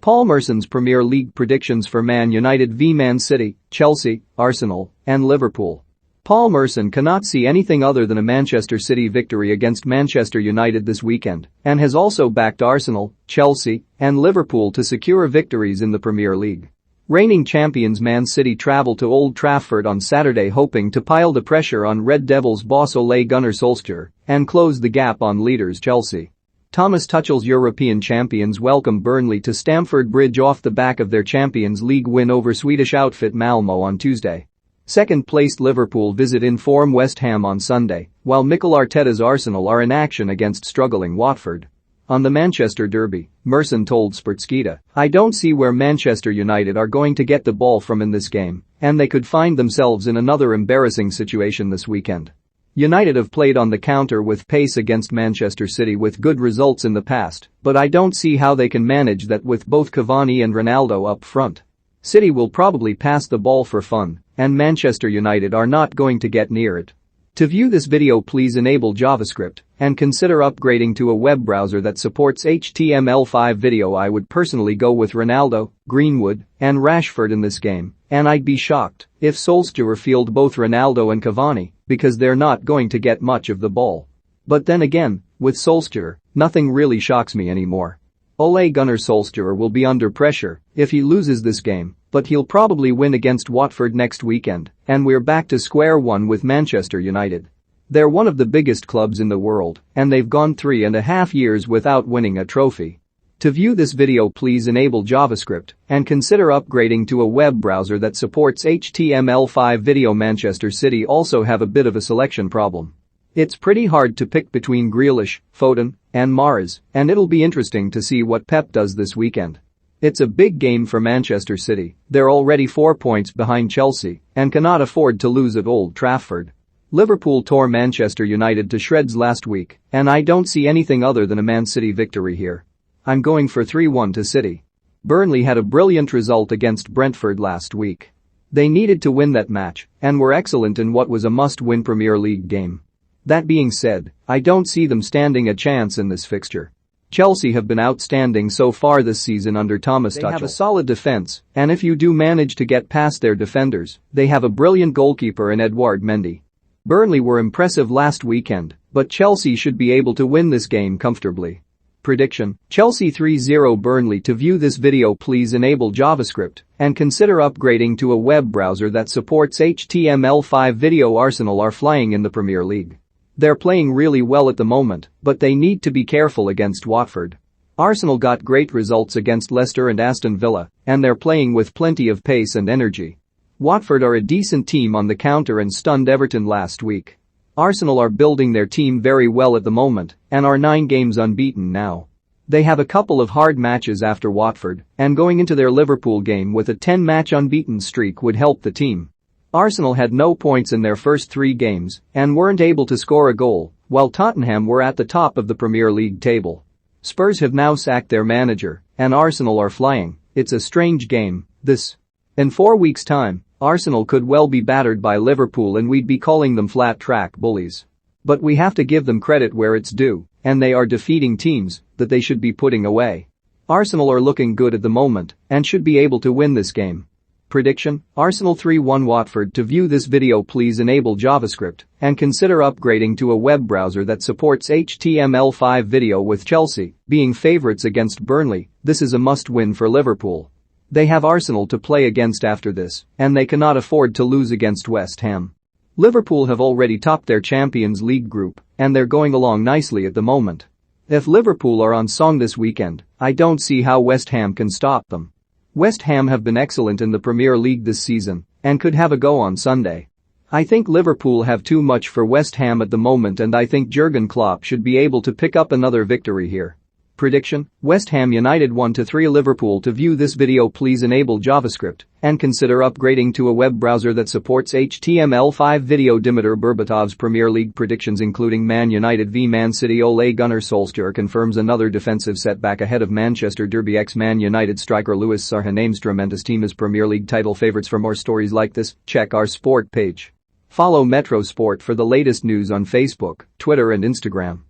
Paul Merson's Premier League predictions for Man United v Man City, Chelsea, Arsenal, and Liverpool. Paul Merson cannot see anything other than a Manchester City victory against Manchester United this weekend and has also backed Arsenal, Chelsea, and Liverpool to secure victories in the Premier League. Reigning champions Man City travel to Old Trafford on Saturday hoping to pile the pressure on Red Devils boss Ole Gunnar Solskjaer and close the gap on leaders Chelsea. Thomas Tuchel's European champions welcome Burnley to Stamford Bridge off the back of their Champions League win over Swedish outfit Malmö on Tuesday. Second-placed Liverpool visit in-form West Ham on Sunday, while Mikel Arteta's Arsenal are in action against struggling Watford. On the Manchester derby, Merson told Sportskita, "I don't see where Manchester United are going to get the ball from in this game, and they could find themselves in another embarrassing situation this weekend." United have played on the counter with pace against Manchester City with good results in the past, but I don't see how they can manage that with both Cavani and Ronaldo up front. City will probably pass the ball for fun, and Manchester United are not going to get near it. To view this video, please enable JavaScript and consider upgrading to a web browser that supports HTML5 video. I would personally go with Ronaldo, Greenwood, and Rashford in this game, and I'd be shocked if Solskjaer field both Ronaldo and Cavani because they're not going to get much of the ball. But then again, with Solskjaer, nothing really shocks me anymore. Ole Gunnar Solskjaer will be under pressure if he loses this game, but he'll probably win against Watford next weekend, and we're back to square one with Manchester United. They're one of the biggest clubs in the world, and they've gone 3.5 years without winning a trophy. To view this video, please enable JavaScript and consider upgrading to a web browser that supports HTML5 video. Manchester City also have a bit of a selection problem. It's pretty hard to pick between Grealish, Foden, and Mahrez, and it'll be interesting to see what Pep does this weekend. It's a big game for Manchester City. They're already 4 points behind Chelsea and cannot afford to lose at Old Trafford. Liverpool tore Manchester United to shreds last week, and I don't see anything other than a Man City victory here. I'm going for 3-1 to City. Burnley had a brilliant result against Brentford last week. They needed to win that match and were excellent in what was a must-win Premier League game. That being said, I don't see them standing a chance in this fixture. Chelsea have been outstanding so far this season under Thomas Tuchel. They have a solid defense, and if you do manage to get past their defenders, they have a brilliant goalkeeper in Edouard Mendy. Burnley were impressive last weekend, but Chelsea should be able to win this game comfortably. Prediction: Chelsea 3-0 Burnley. To view this video, please enable JavaScript and consider upgrading to a web browser that supports HTML5 video. Arsenal are flying in the Premier League. They're playing really well at the moment, but they need to be careful against Watford. Arsenal got great results against Leicester and Aston Villa, and they're playing with plenty of pace and energy. Watford are a decent team on the counter and stunned Everton last week. Arsenal are building their team very well at the moment and are 9 games unbeaten now. They have a couple of hard matches after Watford, and going into their Liverpool game with a 10-match unbeaten streak would help the team. Arsenal had no points in their first 3 games and weren't able to score a goal, while Tottenham were at the top of the Premier League table. Spurs have now sacked their manager, and Arsenal are flying. It's a strange game, this. In 4 weeks' time, Arsenal could well be battered by Liverpool and we'd be calling them flat-track bullies. But we have to give them credit where it's due, and they are defeating teams that they should be putting away. Arsenal are looking good at the moment and should be able to win this game. Prediction: Arsenal 3-1 Watford. To view this video, please enable JavaScript and consider upgrading to a web browser that supports HTML5 video. With Chelsea being favorites against Burnley, this is a must-win for Liverpool. They have Arsenal to play against after this, and they cannot afford to lose against West Ham. Liverpool have already topped their Champions League group, and they're going along nicely at the moment. If Liverpool are on song this weekend, I don't see how West Ham can stop them. West Ham have been excellent in the Premier League this season and could have a go on Sunday. I think Liverpool have too much for West Ham at the moment, and I think Jurgen Klopp should be able to pick up another victory here. Prediction: West Ham United 1-3 Liverpool. To view this video, please enable JavaScript and consider upgrading to a web browser that supports HTML5 video. Dimitar Berbatov's Premier League predictions including Man United v Man City. Ole Gunnar Solskjaer confirms another defensive setback ahead of Manchester derby. Ex-Man United striker Louis Saha names tremendous team as Premier League title favourites. For more stories like this, check our sport page. Follow Metro Sport for the latest news on Facebook, Twitter and Instagram.